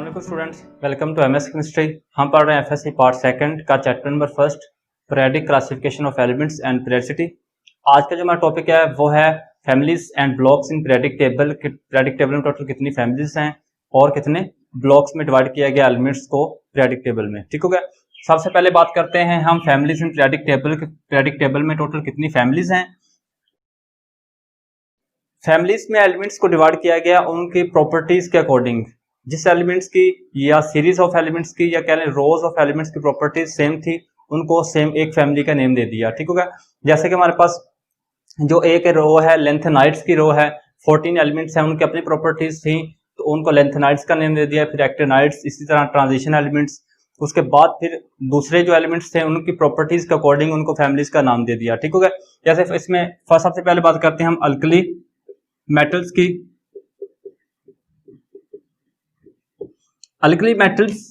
अस्सलाम students, welcome to MS chemistry. हम पढ़ रहे हैं एफएससी पार्ट सेकंड का chapter number first, periodic classification of elements and periodicity. आज का जो हमारा टॉपिक है वो है families and blocks in periodic table. पीरियोडिक टेबल में टोटल कितनी फैमिलीज हैं और कितने ब्लॉक्स में डिवाइड किया गया एलिमेंट्स को पीरियोडिक टेबल में। ठीक हो गया। सबसे पहले बात करते हैं हम फैमिलीज इन पीरियोडिक टेबल। पीरियोडिक टेबल में टोटल कितनी फैमिलीज हैं। फैमिलीज में एलिमेंट्स को डिवाइड किया गया उनकी प्रॉपर्टीज के अकॉर्डिंग। जिस एलिमेंट्स की या सीरीज ऑफ एलिमेंट्स की या कह लें रोज ऑफ एलिमेंट्स की प्रॉपर्टीज सेम थी, उनको सेम एक फैमिली का नेम दे दिया। ठीक होगा। जैसे कि हमारे पास जो एक रो है लेंथेनाइड्स की रो है, 14 एलिमेंट्स हैं, उनकी अपनी प्रॉपर्टीज थी तो उनको लेंथेनाइड्स का नेम दे दिया। फिर एक्टिनाइड्स, इसी तरह ट्रांजिशन एलिमेंट्स, उसके बाद फिर दूसरे जो एलिमेंट्स थे उनकी प्रॉपर्टीज के अकॉर्डिंग उनको फैमिलीज का नाम दे दिया। ठीक हो गया। जैसे इसमें सबसे पहले बात करते हैं हम अल्कली मेटल्स की। अल्कली मेटल्स,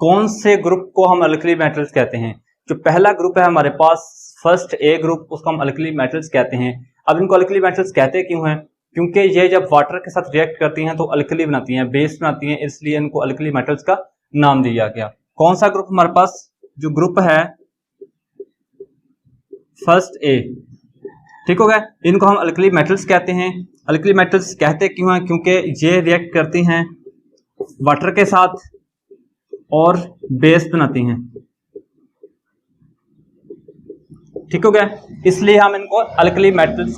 कौन से ग्रुप को हम अल्कली मेटल्स कहते हैं? जो पहला ग्रुप है हमारे पास फर्स्ट ए ग्रुप, उसको हम अल्कली मेटल्स कहते हैं। अब इनको अल्कली मेटल्स कहते क्यों हैं? क्योंकि ये जब वाटर के साथ रिएक्ट करती हैं तो अल्कली बनाती हैं, बेस बनाती हैं, इसलिए इनको अल्कली मेटल्स का नाम दिया गया। कौन सा ग्रुप हमारे पास? जो ग्रुप है फर्स्ट ए। ठीक हो गया। इनको हम अल्कली मेटल्स कहते हैं। अल्कली मेटल्स कहते क्यों हैं? क्योंकि ये रिएक्ट करती हैं वाटर के साथ और बेस बनाती हैं। ठीक हो गया। इसलिए हम इनको अल्कली मेटल्स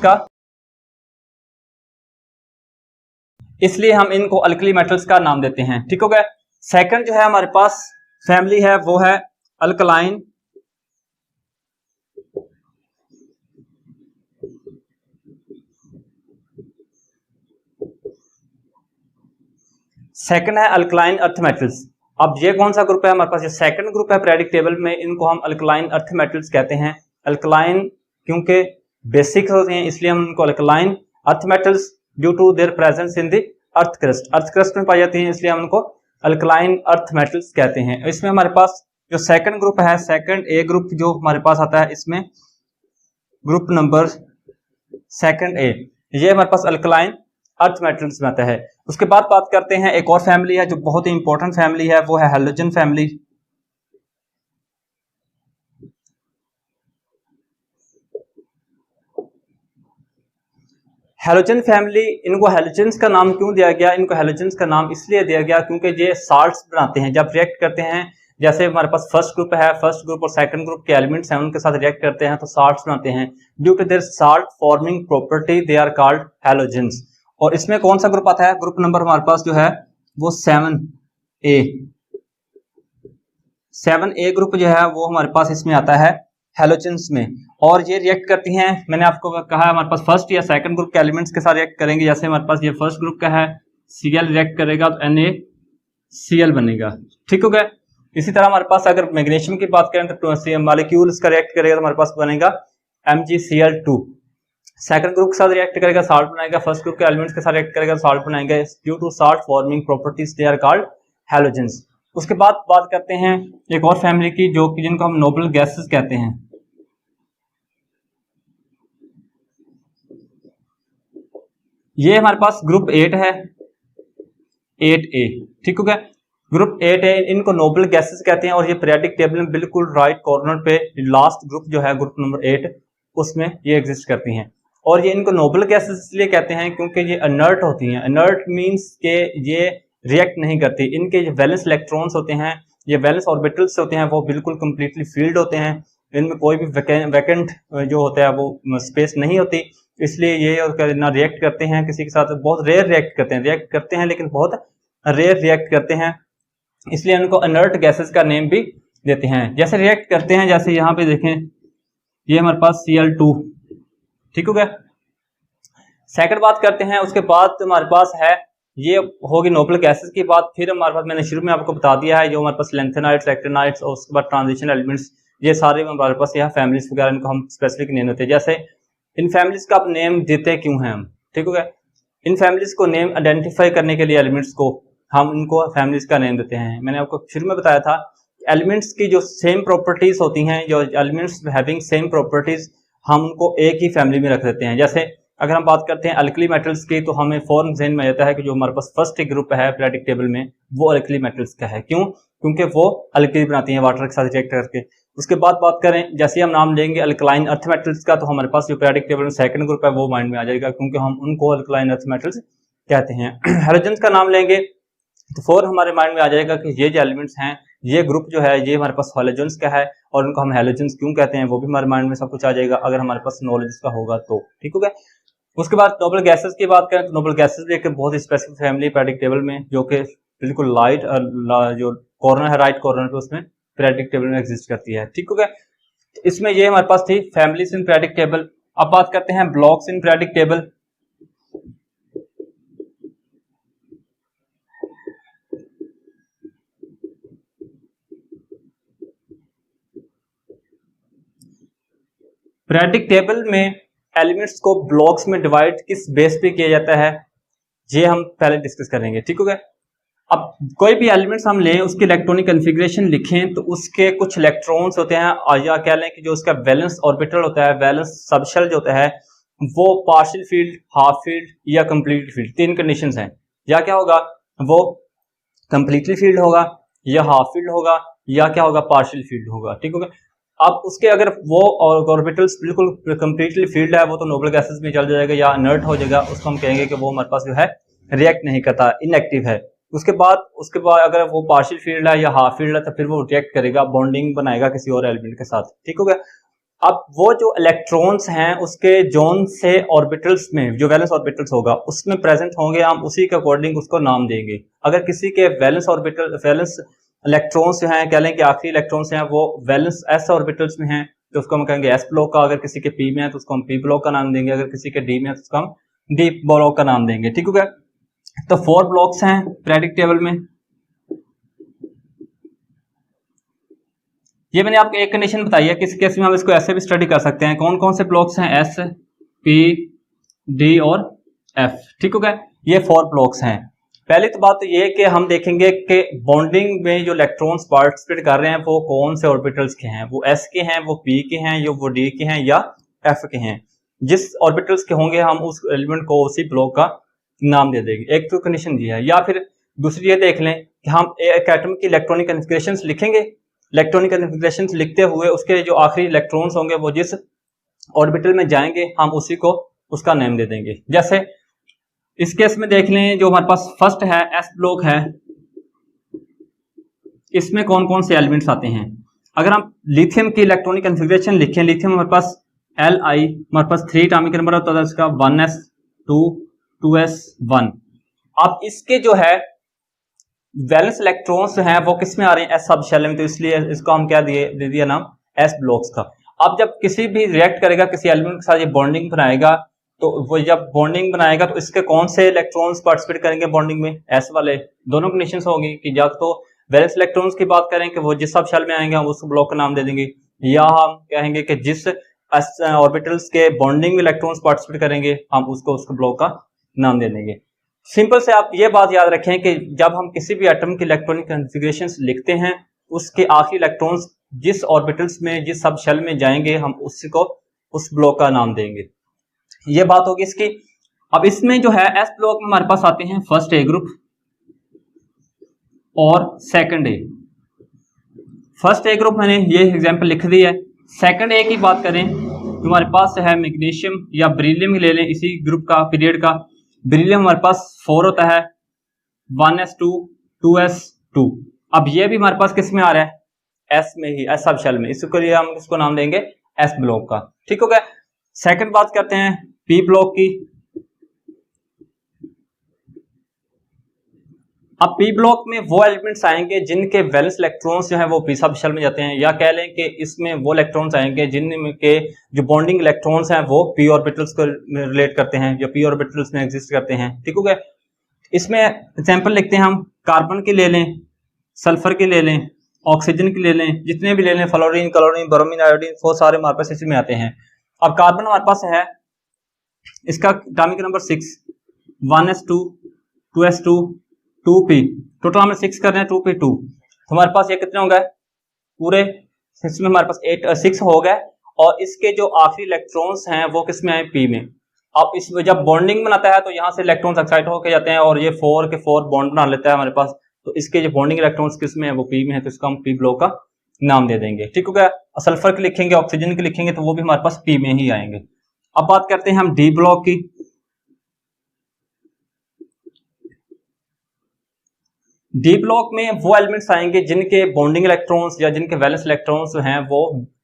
का नाम देते हैं। ठीक हो गया। सेकंड जो है हमारे पास फैमिली है वो है अल्कलाइन। सेकंड है अल्कलाइन अर्थ मेटल्स। अब ये कौन सा ग्रुप है हमारे पास? ये सेकंड ग्रुप है पीरियोडिक टेबल में, इनको हम अल्कलाइन अर्थ मेटल्स कहते हैं। अल्कलाइन क्योंकि बेसिक होते हैं इसलिए हम इनको alkaline earth metals due to their presence in the earth crust, earth crust में पाई जाती हैं, इसलिए हम उनको अल्कलाइन अर्थ मेटल्स कहते हैं। इसमें हमारे पास जो सेकंड ग्रुप है, सेकंड ए ग्रुप जो हमारे पास आता है, इसमें ग्रुप नंबर सेकंड ए, ये हमारे पास अल्कलाइन अर्थ मेटल्स में आता है। उसके बाद बात करते हैं एक और फैमिली है जो बहुत ही इंपॉर्टेंट फैमिली है, वो है हैलोजन फैमिली। हैलोजन फैमिली, इनको हैलोजेंस का नाम क्यों दिया गया? इनको हैलोजेंस का नाम इसलिए दिया गया क्योंकि ये साल्ट्स बनाते हैं जब रिएक्ट करते हैं। जैसे हमारे पास फर्स्ट ग्रुप है, फर्स्ट ग्रुप और सेकंड ग्रुप के एलिमेंट्स हैं, उनके साथ रिएक्ट करते हैं तो साल्ट्स बनाते हैं। Due to their salt forming property they are called halogens. और इसमें कौन सा ग्रुप आता है? ग्रुप नंबर हमारे पास जो है वो 7A। 7A ग्रुप जो है वो हमारे पास इसमें आता है हैलोजेंस में। और ये रिएक्ट करती हैं, मैंने आपको कहा हमारे पास फर्स्ट या सेकंड ग्रुप के एलिमेंट्स के साथ रिएक्ट करेंगे। जैसे हमारे पास ये फर्स्ट ग्रुप का है, Cl रिएक्ट करेगा तो NaCl बनेगा। ठीक हो गया। इसी तरह हमारे पास अगर मैग्नीशियम की बात करें तो मॉलिक्यूल इसका रिएक्ट करेगा तो हमारे पास बनेगा MgCl2। सेकंड ग्रुप के साथ रिएक्ट करेगा साल्ट बनाएगा, फर्स्ट ग्रुप के एलिमेंट्स के साथ रिएक्ट करेगा साल्ट बनाएगा। Due to salt forming properties they are called halogens. उसके बाद बात करते हैं एक और फैमिली की जो कि जिनको हम नोबल गैसेस कहते हैं। ये हमारे पास ग्रुप 8 है, 8A। ठीक हो गया। ग्रुप 8A, इनको नोबल गैसेस कहते हैं और ये पीरियोडिक टेबल में बिल्कुल राइट कॉर्नर पे लास्ट ग्रुप जो है ग्रुप नंबर 8, उसमें ये एग्जिस्ट करती हैं। और ये इनको नोबल गैसेस इसलिए कहते हैं क्योंकि ये इनर्ट होती हैं। इनर्ट मींस के ये रिएक्ट नहीं करती। इनके जो वैलेंस इलेक्ट्रॉन्स होते हैं, ये वैलेंस ऑर्बिटल्स होते हैं, वो बिल्कुल कंप्लीटली फील्ड होते हैं। इनमें कोई भी वैकेंट जो होता है वो स्पेस नहीं होती, इसलिए ये ना रिएक्ट करते हैं किसी के साथ। बहुत रेयर रिएक्ट करते हैं लेकिन बहुत रेयर रिएक्ट करते हैं, इसलिए उनको इनर्ट गैसेस का नेम भी देते हैं। जैसे रिएक्ट करते हैं, जैसे यहाँ पे देखें, ये हमारे पास Cl2। ठीक हो गया। सेकंड बात करते हैं, उसके बाद हमारे पास है, ये होगी नोबल गैसेस की बात। फिर हमारे पास मैंने शुरू में आपको बता दिया है जो हमारे पास लेंथेनाइड्स, एक्टिनाइड्स और उसके बाद ट्रांजिशन एलिमेंट्स, ये सारे हमारे पास यहाँ फैमिलीज वगैरह, इनको हम स्पेसिफिक नेम देते हैं। जैसे इन फैमिलीज का आप नेम देते क्यों हैं हम? ठीक हो गया। इन फैमिलीज को नेम आइडेंटिफाई करने के लिए एलिमेंट्स को हम इनको फैमिलीज का नेम देते हैं। मैंने आपको शुरू में बताया था एलिमेंट्स की जो सेम प्रॉपर्टीज होती हैं, जो एलिमेंट्स हैविंग सेम प्रॉपर्टीज, हम उनको एक ही फैमिली में रख देते हैं। जैसे अगर हम बात करते हैं अल्कली मेटल्स की तो हमें फौरन ज़हन में आता है कि जो हमारे पास फर्स्ट ग्रुप है पीरियोडिक टेबल में वो अल्कली मेटल्स का है। क्यों? क्योंकि वो अल्कली बनाती हैं वाटर के साथ रिएक्ट करके। उसके बाद बात करें, जैसे हम नाम लेंगे अल्कलाइन अर्थ मेटल्स का, तो हमारे पास जो पीरियोडिक टेबल में सेकंड ग्रुप है वो माइंड में आ जाएगा, क्योंकि हम उनको अल्कलाइन अर्थ मेटल्स कहते हैं। हैलोजेंस का नाम लेंगे तो फौरन हमारे माइंड में आ जाएगा कि ये जो एलिमेंट्स हैं, ये ग्रुप जो है ये हमारे पास हैलोजेंस का है, और उनको हम हैलोजेंस क्यों कहते हैं वो भी हमारे माइंड में सब कुछ आ जाएगा अगर हमारे पास नॉलेज का होगा तो। ठीक हो गया। उसके बाद नोबल गैसेस की बात करें तो नोबल गैसेस भी एक बहुत स्पेसिफिक फैमिली पीरियोडिक टेबल में, जो कि बिल्कुल लाइट जो कॉर्नर है राइट कॉर्नर पे उसमें पीरियोडिक टेबल में एग्जिस्ट करती है। ठीक हो गया। इसमें ये हमारे पास थी फैमिलीज इन पीरियोडिक टेबल। अब बात करते हैं ब्लॉक्स इन पीरियोडिक टेबल। पीरियोडिक टेबल में एलिमेंट्स को ब्लॉक्स में डिवाइड किस बेस पे किया जाता है ये हम पहले डिस्कस करेंगे। ठीक हो गया। अब कोई भी एलिमेंट्स हम लें, उसकी इलेक्ट्रॉनिक कॉन्फ़िगरेशन लिखें तो उसके कुछ इलेक्ट्रॉन्स होते हैं, और या कह लें कि जो उसका वैलेंस ऑर्बिटल होता है, वैलेंस सबशेल जो होता है, वो पार्शियल फील्ड, हाफ फील्ड या कंप्लीट फील्ड, तीन कंडीशंस हैं। या क्या होगा, वो कंप्लीटली फील्ड होगा, या हाफ फील्ड होगा, या क्या होगा, पार्शियल फील्ड होगा। ठीक होगा। अब उसके अगर वो ऑर्बिटल्स बिल्कुल कंप्लीटली फील्ड है, वो तो नोबल गैसेस में चल जाएगा या इनर्ट हो जाएगा, उसको हम कहेंगे कि वो हमारे पास जो है रिएक्ट नहीं करता, इनएक्टिव है। उसके बाद अगर वो पार्शियल फील्ड है या हाफ फील्ड है तो फिर वो रिएक्ट करेगा, बॉन्डिंग बनाएगा किसी और एलिमेंट के साथ। ठीक हो गया। अब वो जो इलेक्ट्रॉन्स हैं उसके जोन से ऑर्बिटल्स में जो वैलेंस ऑर्बिटल्स होगा उसमें प्रेजेंट होंगे, हम उसी के अकॉर्डिंग उसको नाम देंगे। अगर किसी के वैलेंस इलेक्ट्रॉन्स जो हैं, कह लें कि आखिरी इलेक्ट्रॉन्स हैं वो वैलेंस एस ऑर्बिटल्स में हैं तो उसको हम कहेंगे एस ब्लॉक का। अगर किसी के पी में है तो उसको हम पी ब्लॉक का नाम देंगे, अगर किसी के डी में है तो उसको हम डी ब्लॉक का नाम देंगे। ठीक हो गया। तो 4 ब्लॉक्स हैं पीरियोडिक टेबल में। ये मैंने आपको एक कंडीशन बताई है, किस केस में हम इसको ऐसे भी स्टडी कर सकते हैं। कौन कौन से ब्लॉक्स हैं, एस, पी, डी और एफ। ठीक हो गया। ये 4 ब्लॉक्स हैं। पहली तो बात तो ये कि हम देखेंगे कि बॉन्डिंग में जो इलेक्ट्रॉन्स पार्टिसिपेट कर रहे हैं वो कौन से ऑर्बिटल्स के हैं, वो एस के हैं, वो पी के हैं, या वो डी के हैं, या एफ के हैं। जिस ऑर्बिटल्स के होंगे हम उस एलिमेंट को उसी ब्लॉक का नाम दे देंगे। एक तो कंडीशन ये है। या फिर दूसरी ये देख लें कि हम एक एटम की इलेक्ट्रॉनिक कॉन्फ़िगरेशंस लिखेंगे, इलेक्ट्रॉनिक कॉन्फ़िगरेशंस लिखते हुए उसके जो आखिरी इलेक्ट्रॉन्स होंगे वो जिस ऑर्बिटल में जाएंगे हम उसी को उसका नेम दे देंगे। जैसे इस केस में देख लें, जो हमारे पास फर्स्ट है एस ब्लॉक है, इसमें कौन कौन से एलिमेंट्स आते हैं। अगर हम लिथियम की इलेक्ट्रॉनिक कॉन्फ़िगरेशन लिखें, लिथियम हमारे पास Li, हमारे पास 3 एटॉमिक नंबर होता है इसका, 1s2 2s1। अब इसके जो है वैलेंस इलेक्ट्रॉन्स हैं वो किस में आ रहे हैं, एस सब शेल में, तो इसलिए इसको हम क्या दे दिया नाम एस ब्लॉक्स का। अब जब किसी भी रिएक्ट करेगा किसी एलिमेंट के साथ, ये बॉन्डिंग बनाएगा, तो वो जब बॉन्डिंग बनाएगा तो इसके कौन से इलेक्ट्रॉन्स पार्टिसिपेट करेंगे बॉन्डिंग में, एस वाले। दोनों कंडीशंस होंगी कि या तो वैलेंस इलेक्ट्रॉन्स की बात करें कि वो जिस सब शेल में आएंगे हम उस ब्लॉक का नाम दे देंगे, या हम कहेंगे कि जिस ऑर्बिटल्स के बॉन्डिंग में इलेक्ट्रॉन्स पार्टिसिपेट करेंगे हम उसको उसके ब्लॉक का नाम दे देंगे। सिंपल से आप ये बात याद रखें कि जब हम किसी भी एटम की इलेक्ट्रॉनिक कॉन्फ़िगरेशंस लिखते हैं उसके आखिरी इलेक्ट्रॉन्स जिस ऑर्बिटल्स में जिस सब शेल में जाएंगे हम उसको उस ब्लॉक का नाम देंगे। ये बात होगी इसकी। अब इसमें जो है एस ब्लॉक में हमारे पास आते हैं फर्स्ट ए ग्रुप और second A. First A group मैंने ये एग्जांपल लिख दी है। सेकंड ए की बात करें तो हमारे पास है मैग्नीशियम या बेरिलियम ले लें, इसी ग्रुप का पीरियड का। बेरिलियम हमारे पास 4 होता है, 1s2 2s2। अब ये भी हमारे पास किस में आ रहा है, एस में ही, एस सब शेल में। इसके लिए हम इसको नाम देंगे एस ब्लॉक का। ठीक हो गया। सेकंड बात करते हैं पी ब्लॉक की। अब पी ब्लॉक में वो एलिमेंट्स आएंगे जिनके वैलेंस इलेक्ट्रॉन्स जो है वो पी सब शेल में जाते हैं, या कह लें कि इसमें वो इलेक्ट्रॉन्स आएंगे जिनके जो बॉन्डिंग इलेक्ट्रॉन्स हैं वो पी ऑर्बिटल्स को रिलेट करते हैं या पी ऑर्बिटल्स में एग्जिस्ट करते हैं। ठीक हो गया। इसमें एग्जांपल लिखते हैं हम, कार्बन की ले लें, सल्फर की ले लें, ऑक्सीजन की ले लें, जितने भी ले लें, फ्लोरीन, क्लोरीन, ब्रोमीन, आयोडीन, वो सारे हमारे पास इसी में आते हैं। अब कार्बन हमारे पास है, इसका atomic number 6, 1s2 2s2 2p, total हमें 6 कर रहे हैं, 2p2, तो हमारे पास ये कितने हो गए, पूरे 6 में हमारे पास 6 हो गए। और इसके जो आखिरी इलेक्ट्रॉन्स हैं वो किस में आए, p में। अब इसमें जब बॉन्डिंग बनाता है तो यहाँ से इलेक्ट्रॉन्स एक्साइट होकर जाते हैं और ये 4 के 4 बॉन्ड बना लेता है हमारे पास। तो इसके जो बॉन्डिंग इलेक्ट्रॉन्स किस में है, वो पी में है, तो इसका हम पी ब्लॉक का नाम दे देंगे। ठीक हो गया। सल्फर के लिखेंगे, ऑक्सीजन के लिखेंगे तो वो भी हमारे पास पी में ही आएंगे। अब बात करते हैं हम डी ब्लॉक की। डी ब्लॉक में वो एलिमेंट्स आएंगे जिनके बॉन्डिंग इलेक्ट्रॉन्स या जिनके वैलेंस इलेक्ट्रॉन्स हैं वो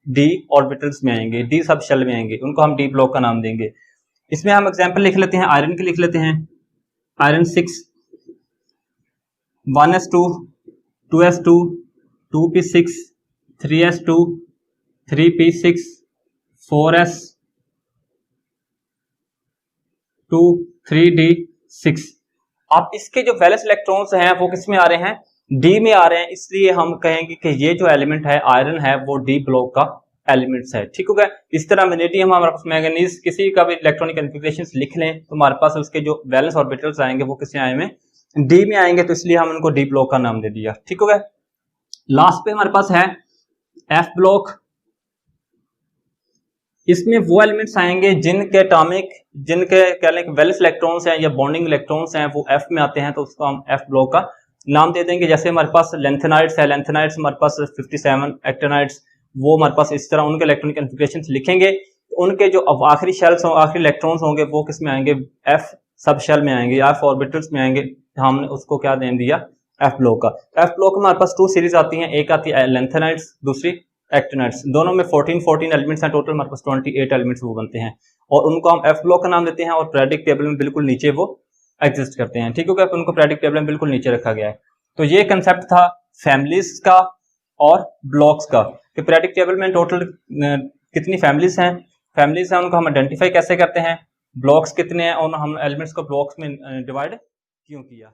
डी ऑर्बिटल्स में आएंगे, डी सब शेल में आएंगे, उनको हम डी ब्लॉक का नाम देंगे। इसमें हम एग्जांपल लिख लेते हैं, आयरन के लिख लेते हैं। Iron 6 1s2 2s2 2p6 3s2 3p6 4s 2 3d6। अब इसके जो वैलेंस इलेक्ट्रॉन्स हैं वो किस में आ रहे हैं, डी में आ रहे हैं, इसलिए हम कहेंगे कि ये जो एलिमेंट है आयरन है वो डी ब्लॉक का एलिमेंट्स है। ठीक हो गया। इस तरह वेनेडियम, हमारे पास मैंगनीज, किसी का भी इलेक्ट्रॉनिक कॉन्फ़िगरेशंस लिख लें तो हमारे पास उसके जो वैलेंस ऑर्बिटल्स आएंगे वो किसमें आए, डी में आएंगे, तो इसलिए हम उनको डी ब्लॉक का नाम दे दिया। ठीक हो गया। लास्ट पे हमारे पास है एफ ब्लॉक। इसमें वो एलिमेंट्स आएंगे जिनके एटॉमिक, जिनके कह लें वैलेंस इलेक्ट्रॉन्स हैं या बॉन्डिंग इलेक्ट्रॉन्स हैं वो एफ में आते हैं, तो उसको हम एफ ब्लॉक का नाम दे देंगे। जैसे हमारे पास लेंथेनाइड्स है, लेंथेनाइड्स हमारे पास 57, एक्टिनाइड्स, वो हमारे पास इस तरह उनके इलेक्ट्रॉनिक कॉन्फ़िगरेशंस लिखेंगे। उनके जो आखिरी शेल्स हों, आखिरी इलेक्ट्रॉन्स होंगे वो किस में आएंगे, एफ सब शेल में आएंगे, एफ ऑर्बिटल्स में आएंगे। हमने उसको क्या नाम दिया, एफ ब्लॉक का। एफ ब्लॉक में हमारे पास 2 सीरीज आती हैं, एक आती है लेंथेनाइड्स, दूसरी एक्टिनाइड्स। दोनों में 14 एलिमेंट्स हैं, टोटल हमारे पास 28 एलिमेंट्स वो बनते हैं और उनको हम एफ ब्लॉक का नाम देते हैं और पीरियोडिक टेबल में बिल्कुल नीचे वो एग्जिस्ट करते हैं। ठीक हो गया। उनको पीरियोडिक टेबल में बिल्कुल नीचे रखा गया है। तो ये कंसेप्ट था फैमिलीज का और ब्लॉक्स का कि पीरियोडिक टेबल में टोटल कितनी फैमिलीज हैं, उनको हम आइडेंटिफाई कैसे करते हैं, ब्लॉक्स कितने हैं और हम एलिमेंट्स को ब्लॉक्स में डिवाइड क्यों किया।